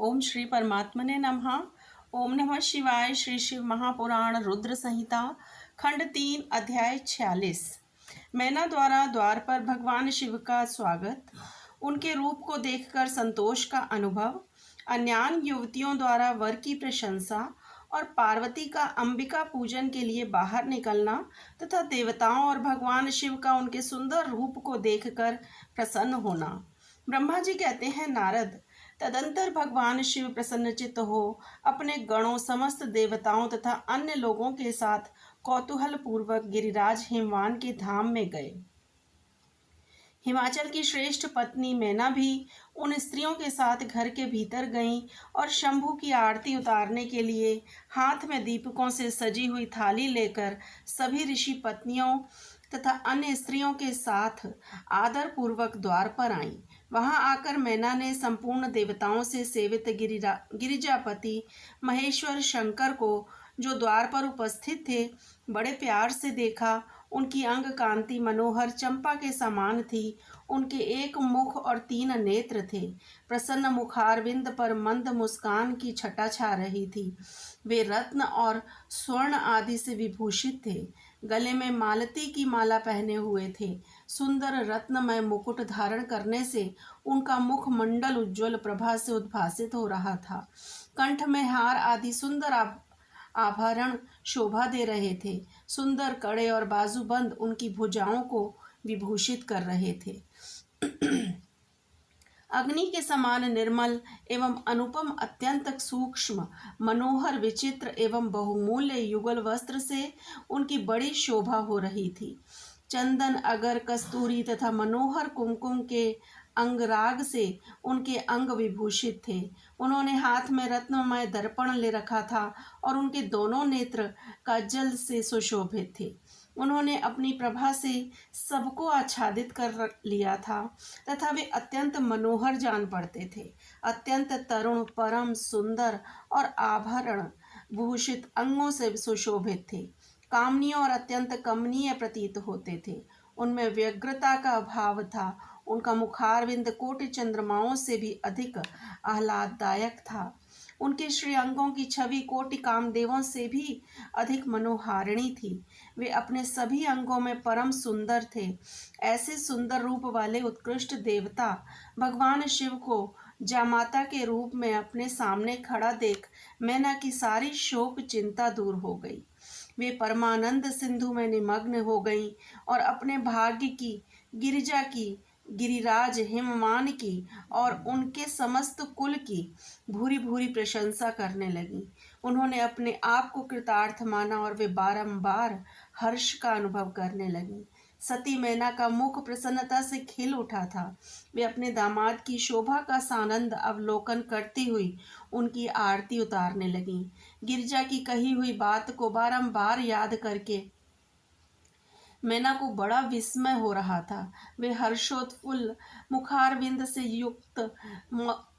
ओम श्री परमात्मने नमः। ओम नमः शिवाय। श्री शिव महापुराण रुद्र संहिता खंड 3 अध्याय 46। मैना द्वारा द्वार पर भगवान शिव का स्वागत, उनके रूप को देखकर संतोष का अनुभव, अन्यान युवतियों द्वारा वर की प्रशंसा और पार्वती का अंबिका पूजन के लिए बाहर निकलना तथा देवताओं और भगवान शिव का उनके सुंदर रूप को देखकर प्रसन्न होना। ब्रह्मा जी कहते हैं, नारद, तदंतर भगवान शिव प्रसन्नचित्त हो अपने गणों, समस्त देवताओं तथा अन्य लोगों के साथ कौतूहल पूर्वक गिरिराज हिमवान के धाम में गए। हिमाचल की श्रेष्ठ पत्नी मैना भी उन स्त्रियों के साथ घर के भीतर गईं और शंभु की आरती उतारने के लिए हाथ में दीपकों से सजी हुई थाली लेकर सभी ऋषि पत्नियों तथा अन्य स्त्रियों के साथ आदर पूर्वक द्वार पर आईं। वहां आकर मैना ने संपूर्ण देवताओं से सेवित गिरिजापति महेश्वर शंकर को, जो द्वार पर उपस्थित थे, बड़े प्यार से देखा। उनकी अंग कांति मनोहर चंपा के समान थी। उनके एक मुख और 3 नेत्र थे। प्रसन्न मुखारविंद पर मंद मुस्कान की छटा छा रही थी। वे रत्न और स्वर्ण आदि से विभूषित थे। गले में मालती की माला पहने हुए थे। सुंदर रत्नमय मुकुट धारण करने से उनका मुख मंडल उज्ज्वल प्रभा से उद्भासित हो रहा था। कंठ में हार आदि सुंदर आभरण शोभा दे रहे थे। सुंदर कड़े और बाजूबंद उनकी भुजाओं को विभूषित कर रहे थे। अग्नि के समान निर्मल एवं अनुपम, अत्यंत सूक्ष्म, मनोहर, विचित्र एवं बहुमूल्य युगल वस्त्र से उनकी बड़ी शोभा हो रही थी। चंदन, अगर, कस्तूरी तथा मनोहर कुमकुम के अंगराग से उनके अंग विभूषित थे। उन्होंने हाथ में रत्नमय दर्पण ले रखा था और उनके दोनों नेत्र काजल से सुशोभित थे। उन्होंने अपनी प्रभा से सबको आच्छादित कर लिया था तथा वे अत्यंत मनोहर जान पड़ते थे। अत्यंत तरुण, परम सुंदर और आभरण भूषित अंगों से सुशोभित थे। कामनीय और अत्यंत कमनीय प्रतीत होते थे। उनमें व्यग्रता का भाव था। उनका मुखारविंद कोटि चंद्रमाओं से भी अधिक आह्लाददायक था। उनके श्री अंगों की छवि कोटि कामदेवों से भी अधिक मनोहारिणी थी। वे अपने सभी अंगों में परम सुंदर थे। ऐसे सुंदर रूप वाले उत्कृष्ट देवता भगवान शिव को जामाता के रूप में अपने सामने खड़ा देख मैना की सारी शोक चिंता दूर हो गई। वे परमानंद सिंधु में निमग्न हो गईं और अपने भाग्य की, गिरिजा की, गिरिराज हिमवान की और उनके समस्त कुल की भूरी भूरी प्रशंसा करने लगी। उन्होंने अपने आप को कृतार्थ माना और वे बारंबार हर्ष का अनुभव करने लगी। सती मैना का मुख प्रसन्नता से खिल उठा था। वे अपने दामाद की शोभा का सानंद अवलोकन करती हुई उनकी आरती उतारने लगीं। गिरिजा की कही हुई बात को बारंबार याद करके मैना को बड़ा विस्मय हो रहा था। वे हर्षोत्फुल्ल मुखारविंद से युक्त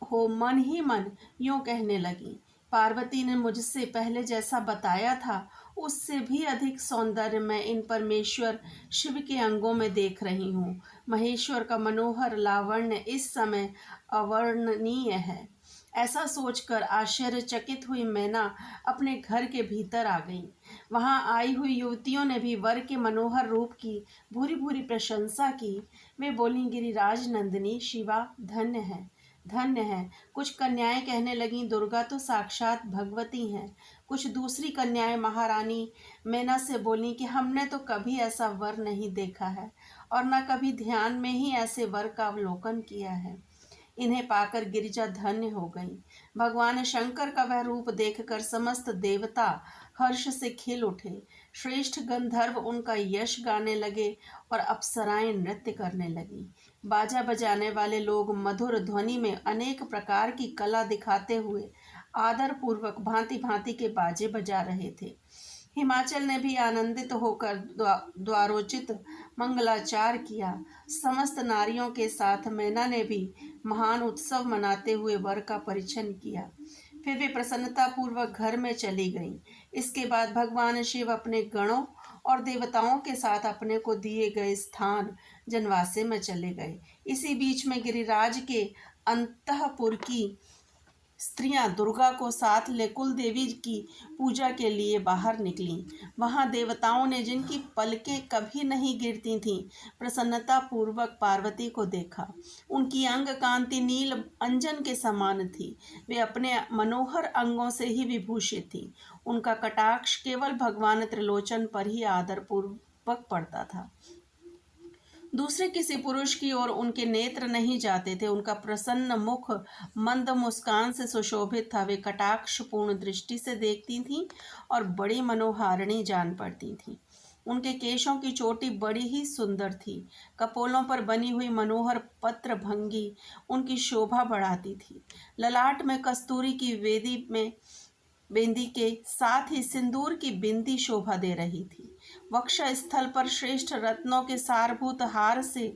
हो मन ही मन यूं कहने लगी, पार्वती ने मुझसे पहले जैसा बताया था उससे भी अधिक सौंदर्य मैं इन परमेश्वर शिव के अंगों में देख रही हूँ। महेश्वर का मनोहर लावण्य इस समय अवर्णनीय है। ऐसा सोचकर आश्चर्यचकित हुई मैना अपने घर के भीतर आ गई। वहां आई हुई युवतियों ने भी वर के मनोहर रूप की भूरी भूरी प्रशंसा की। वे बोली, गिरिराज नंदिनी शिवा धन्य है, धन्य है। कुछ कन्याएं कहने लगीं, दुर्गा तो साक्षात भगवती हैं। कुछ दूसरी कन्याएं महारानी मैना से बोली कि हमने तो कभी ऐसा वर नहीं देखा है और न कभी ध्यान में ही ऐसे वर का अवलोकन किया है। इन्हें पाकर गिरिजा धन्य हो गई। भगवान शंकर का वह रूप देखकर समस्त देवता हर्ष से खिल उठे। श्रेष्ठ गंधर्व उनका यश गाने लगे और अप्सराएं नृत्य करने लगी। बाजा बजाने वाले लोग मधुर ध्वनि में अनेक प्रकार की कला दिखाते हुए आदर पूर्वक भांति भांति के बाजे बजा रहे थे। हिमाचल ने भी आनंदित होकर द्वारोचित मंगलाचार किया। समस्त नारियों के साथ मैना ने भी महान उत्सव मनाते हुए वर का परिछन किया। फिर वे प्रसन्नता पूर्वक घर में चली गईं। इसके बाद भगवान शिव अपने गणों और देवताओं के साथ अपने को दिए गए स्थान जनवासे में चले गए। इसी बीच में गिरिराज के अंतःपुर की स्त्रियां दुर्गा को साथ ले कुल देवी की पूजा के लिए बाहर निकलीं। वहां देवताओं ने, जिनकी पलकें कभी नहीं गिरती थीं, प्रसन्नता पूर्वक पार्वती को देखा। उनकी अंग कांति नील अंजन के समान थी। वे अपने मनोहर अंगों से ही विभूषित थी। उनका कटाक्ष केवल भगवान त्रिलोचन पर ही आदर पूर्वक पड़ता था। दूसरे किसी पुरुष की ओर उनके नेत्र नहीं जाते थे। उनका प्रसन्न मुख मंद मुस्कान से सुशोभित था। वे कटाक्ष पूर्ण दृष्टि से देखती थीं और बड़ी मनोहारिणी जान पड़ती थीं। उनके केशों की चोटी बड़ी ही सुंदर थी। कपोलों पर बनी हुई मनोहर पत्र भंगी उनकी शोभा बढ़ाती थी। ललाट में कस्तूरी की बेंदी के साथ ही सिंदूर की बिंदी शोभा दे रही थी। वक्ष स्थल पर श्रेष्ठ रत्नों के सारभूत हार से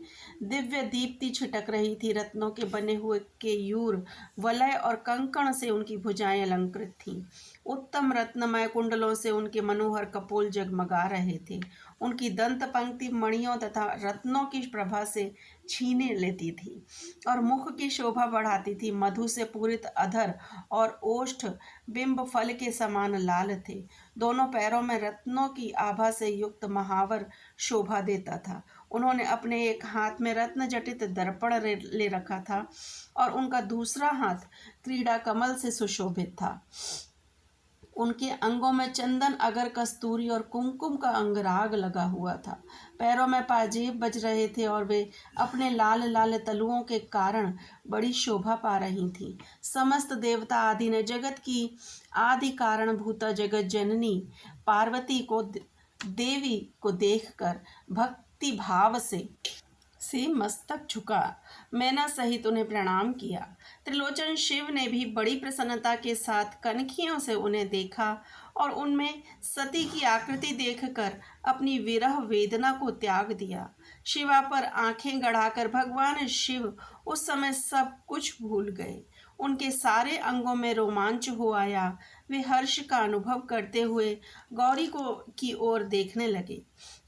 दिव्य दीप्ति छिटक रही थी। रत्नों के बने हुए केयूर, वलय और कंकण से उनकी भुजाएं अलंकृत थीं। उत्तम रत्नमय कुंडलों से उनके मनोहर कपोल जगमगा रहे थे। उनकी दंत पंक्ति मणियों तथा रत्नों की प्रभा से छीने लेती थी और मुख की शोभा बढ़ाती थी। मधु से पूरित अधर और ओष्ठ बिंब फल के समान लाल थे। दोनों पैरों में रत्नों की आभा से युक्त महावर शोभा देता था। उन्होंने अपने एक हाथ में रत्न जटित दर्पण ले रखा था और उनका दूसरा हाथ क्रीड़ा कमल से सुशोभित था। उनके अंगों में चंदन, अगर, कस्तूरी और कुमकुम का अंगराग लगा हुआ था। पैरों में पाजेब बज रहे थे और वे अपने लाल लाल तलुओं के कारण बड़ी शोभा पा रही थीं। समस्त देवता आदि ने जगत की आदि कारणभूता जगत जननी पार्वती को देवी को देखकर भक्ति भाव से मस्तक झुका, मैना सहित उन्हें प्रणाम किया। त्रिलोचन शिव ने भी बड़ी प्रसन्नता के साथ कनखियों से उन्हें देखा और उनमें सती की आकृति देखकर अपनी विरह वेदना को त्याग दिया। शिवा पर आंखें गड़ाकर भगवान शिव उस समय सब कुछ भूल गए। उनके सारे अंगों में रोमांच हो आया। वे हर्ष का अनुभव करते हुए गौरी की ओर देखने लगे।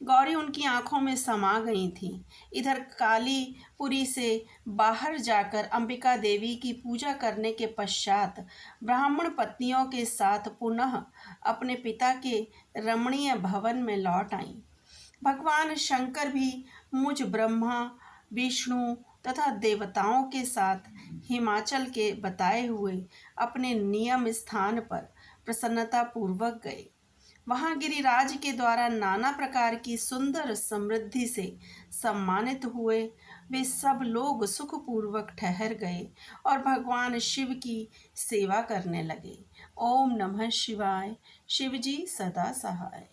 गौरी उनकी आंखों में समा गई थी। इधर कालीपुरी से बाहर जाकर अंबिका देवी की पूजा करने के पश्चात ब्राह्मण पत्नियों के साथ पुनः अपने पिता के रमणीय भवन में लौट आईं। भगवान शंकर भी मुझ ब्रह्मा, विष्णु तथा देवताओं के साथ हिमाचल के बताए हुए अपने नियम स्थान पर प्रसन्नता पूर्वक गए। वहां गिरिराज के द्वारा नाना प्रकार की सुंदर समृद्धि से सम्मानित हुए। वे सब लोग सुखपूर्वक ठहर गए और भगवान शिव की सेवा करने लगे। ओम नमः शिवाय। शिवजी सदा सहाय।